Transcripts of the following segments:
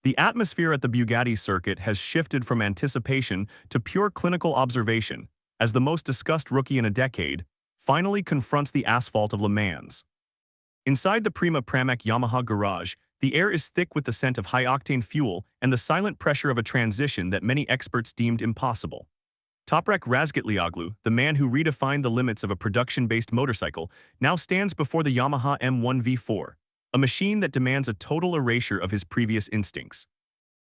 The atmosphere at the Bugatti circuit has shifted from anticipation to pure clinical observation, as the most discussed rookie in a decade finally confronts the asphalt of Le Mans. Inside the Prima Pramac Yamaha garage, the air is thick with the scent of high-octane fuel and the silent pressure of a transition that many experts deemed impossible. Toprak Razgatlioglu, the man who redefined the limits of a production-based motorcycle, now stands before the Yamaha M1 V4, a machine that demands a total erasure of his previous instincts.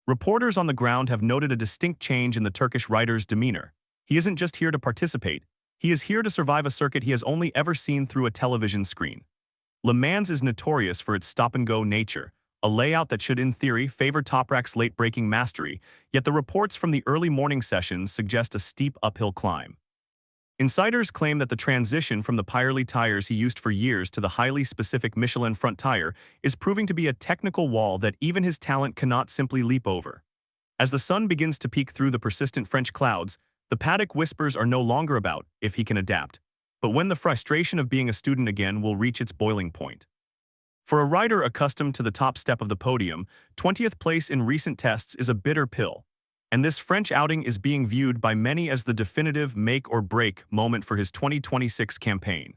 Reporters on the ground have noted a distinct change in the Turkish rider's demeanor. He isn't just here to participate, he is here to survive a circuit he has only ever seen through a television screen. Le Mans is notorious for its stop-and-go nature, a layout that should in theory favor Toprak's late-breaking mastery, yet the reports from the early morning sessions suggest a steep uphill climb. Insiders claim that the transition from the Pirelli tires he used for years to the highly specific Michelin front tire is proving to be a technical wall that even his talent cannot simply leap over. As the sun begins to peek through the persistent French clouds, the paddock whispers are no longer about if he can adapt, but when the frustration of being a student again will reach its boiling point. For a rider accustomed to the top step of the podium, 20th place in recent tests is a bitter pill, and this French outing is being viewed by many as the definitive make-or-break moment for his 2026 campaign.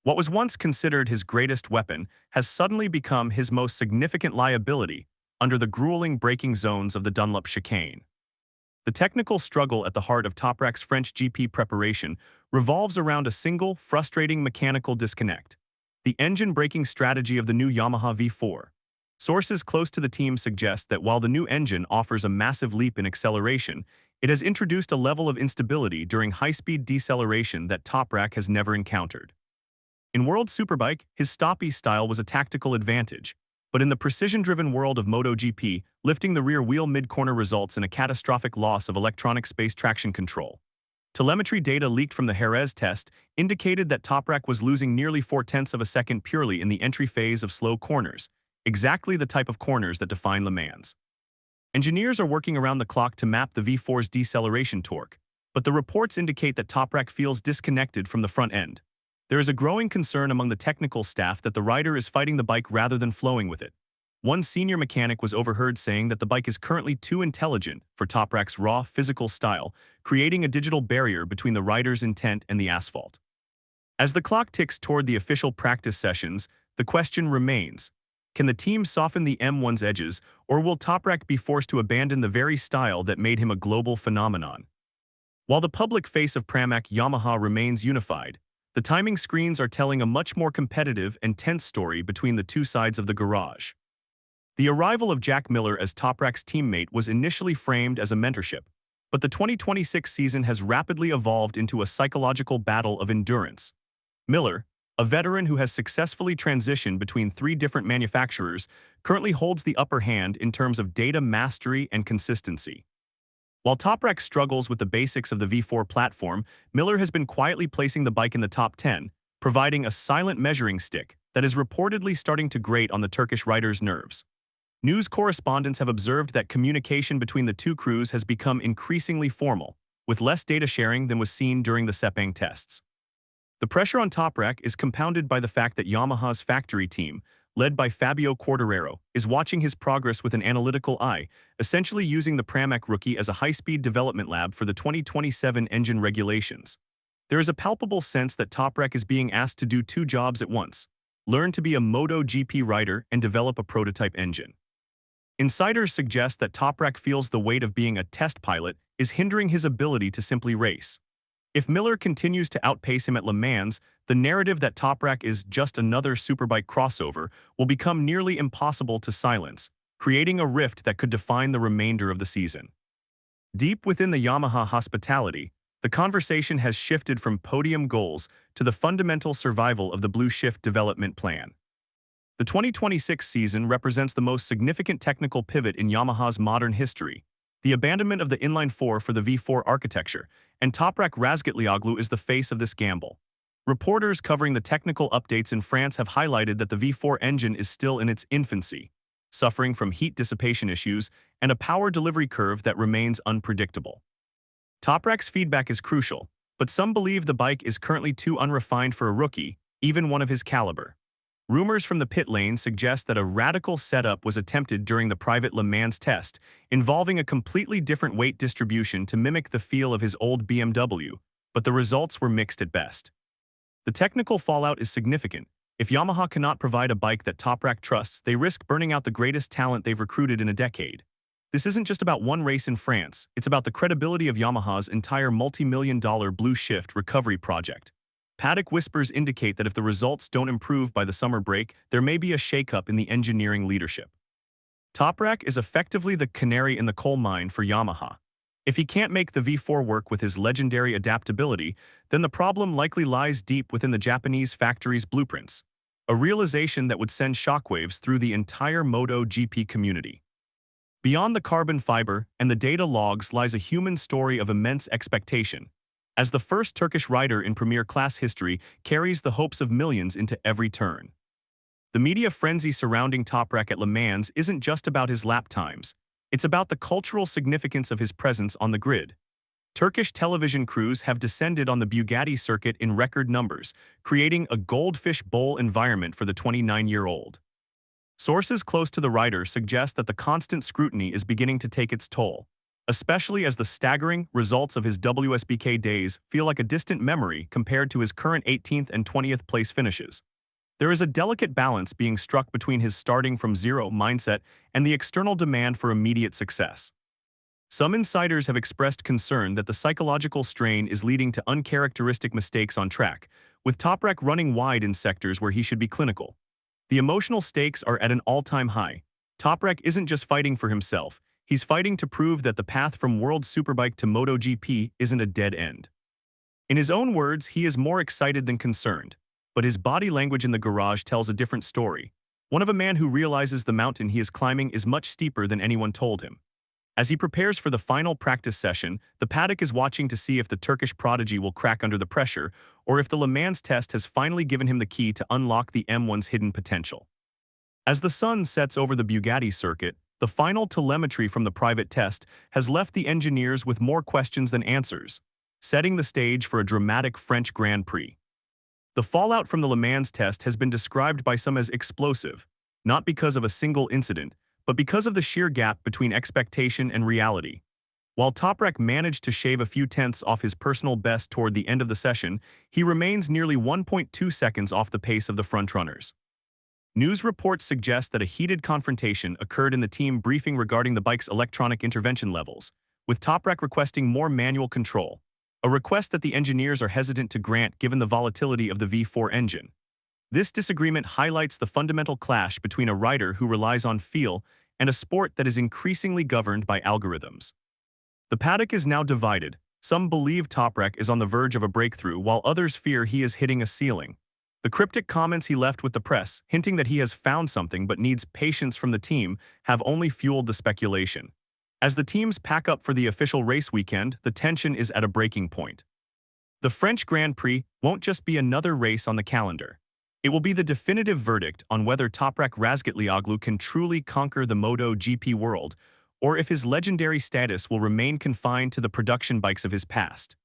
What was once considered his greatest weapon has suddenly become his most significant liability under the grueling braking zones of the Dunlop chicane. The technical struggle at the heart of Toprak's French GP preparation revolves around a single, frustrating mechanical disconnect: the engine braking strategy of the new Yamaha V4. Sources close to the team suggest that while the new engine offers a massive leap in acceleration, it has introduced a level of instability during high-speed deceleration that Toprak has never encountered. In World Superbike, his stoppy style was a tactical advantage, but in the precision-driven world of MotoGP, lifting the rear wheel mid-corner results in a catastrophic loss of electronic space traction control. Telemetry data leaked from the Jerez test indicated that Toprak was losing nearly 0.4 of a second purely in the entry phase of slow corners, exactly the type of corners that define Le Mans. Engineers are working around the clock to map the V4's deceleration torque, but the reports indicate that Toprak feels disconnected from the front end. There is a growing concern among the technical staff that the rider is fighting the bike rather than flowing with it. One senior mechanic was overheard saying that the bike is currently too intelligent for Toprak's raw, physical style, creating a digital barrier between the rider's intent and the asphalt. As the clock ticks toward the official practice sessions, the question remains: can the team soften the M1's edges, or will Toprak be forced to abandon the very style that made him a global phenomenon? While the public face of Pramac Yamaha remains unified, the timing screens are telling a much more competitive and tense story between the two sides of the garage. The arrival of Jack Miller as Toprak's teammate was initially framed as a mentorship, but the 2026 season has rapidly evolved into a psychological battle of endurance. Miller, a veteran who has successfully transitioned between 3 different manufacturers, currently holds the upper hand in terms of data mastery and consistency. While Toprak struggles with the basics of the V4 platform, Miller has been quietly placing the bike in the top 10, providing a silent measuring stick that is reportedly starting to grate on the Turkish rider's nerves. News correspondents have observed that communication between the two crews has become increasingly formal, with less data sharing than was seen during the Sepang tests. The pressure on Toprak is compounded by the fact that Yamaha's factory team, led by Fabio Quartararo, is watching his progress with an analytical eye, essentially using the Pramac rookie as a high-speed development lab for the 2027 engine regulations. There is a palpable sense that Toprak is being asked to do 2 jobs at once: learn to be a MotoGP rider and develop a prototype engine. Insiders suggest that Toprak feels the weight of being a test pilot is hindering his ability to simply race. If Miller continues to outpace him at Le Mans, the narrative that Toprak is just another superbike crossover will become nearly impossible to silence, creating a rift that could define the remainder of the season. Deep within the Yamaha hospitality, the conversation has shifted from podium goals to the fundamental survival of the Blue Shift development plan. The 2026 season represents the most significant technical pivot in Yamaha's modern history: the abandonment of the inline-4 for the V4 architecture, and Toprak Razgatlioglu is the face of this gamble. Reporters covering the technical updates in France have highlighted that the V4 engine is still in its infancy, suffering from heat dissipation issues and a power delivery curve that remains unpredictable. Toprak's feedback is crucial, but some believe the bike is currently too unrefined for a rookie, even one of his caliber. Rumors from the pit lane suggest that a radical setup was attempted during the private Le Mans test, involving a completely different weight distribution to mimic the feel of his old BMW, but the results were mixed at best. The technical fallout is significant. If Yamaha cannot provide a bike that Toprak trusts, they risk burning out the greatest talent they've recruited in a decade. This isn't just about one race in France, it's about the credibility of Yamaha's entire multi-million-dollar Blue Shift recovery project. Paddock whispers indicate that if the results don't improve by the summer break, there may be a shakeup in the engineering leadership. Toprak is effectively the canary in the coal mine for Yamaha. If he can't make the V4 work with his legendary adaptability, then the problem likely lies deep within the Japanese factory's blueprints, a realization that would send shockwaves through the entire MotoGP community. Beyond the carbon fiber and the data logs lies a human story of immense expectation, as the first Turkish rider in Premier Class history carries the hopes of millions into every turn. The media frenzy surrounding Toprak at Le Mans isn't just about his lap times, it's about the cultural significance of his presence on the grid. Turkish television crews have descended on the Bugatti circuit in record numbers, creating a goldfish bowl environment for the 29-year-old. Sources close to the rider suggest that the constant scrutiny is beginning to take its toll, especially as the staggering results of his WSBK days feel like a distant memory compared to his current 18th and 20th place finishes. There is a delicate balance being struck between his starting from zero mindset and the external demand for immediate success. Some insiders have expressed concern that the psychological strain is leading to uncharacteristic mistakes on track, with Toprak running wide in sectors where he should be clinical. The emotional stakes are at an all-time high. Toprak isn't just fighting for himself, he's fighting to prove that the path from World Superbike to MotoGP isn't a dead end. In his own words, he is more excited than concerned, but his body language in the garage tells a different story, one of a man who realizes the mountain he is climbing is much steeper than anyone told him. As he prepares for the final practice session, the paddock is watching to see if the Turkish prodigy will crack under the pressure, or if the Le Mans test has finally given him the key to unlock the M1's hidden potential. As the sun sets over the Bugatti circuit, the final telemetry from the private test has left the engineers with more questions than answers, setting the stage for a dramatic French Grand Prix. The fallout from the Le Mans test has been described by some as explosive, not because of a single incident, but because of the sheer gap between expectation and reality. While Toprak managed to shave a few tenths off his personal best toward the end of the session, he remains nearly 1.2 seconds off the pace of the frontrunners. News reports suggest that a heated confrontation occurred in the team briefing regarding the bike's electronic intervention levels, with Toprak requesting more manual control, a request that the engineers are hesitant to grant given the volatility of the V4 engine. This disagreement highlights the fundamental clash between a rider who relies on feel and a sport that is increasingly governed by algorithms. The paddock is now divided. Some believe Toprak is on the verge of a breakthrough, while others fear he is hitting a ceiling. The cryptic comments he left with the press, hinting that he has found something but needs patience from the team, have only fueled the speculation. As the teams pack up for the official race weekend, the tension is at a breaking point. The French Grand Prix won't just be another race on the calendar. It will be the definitive verdict on whether Toprak Razgatlioglu can truly conquer the MotoGP world, or if his legendary status will remain confined to the production bikes of his past.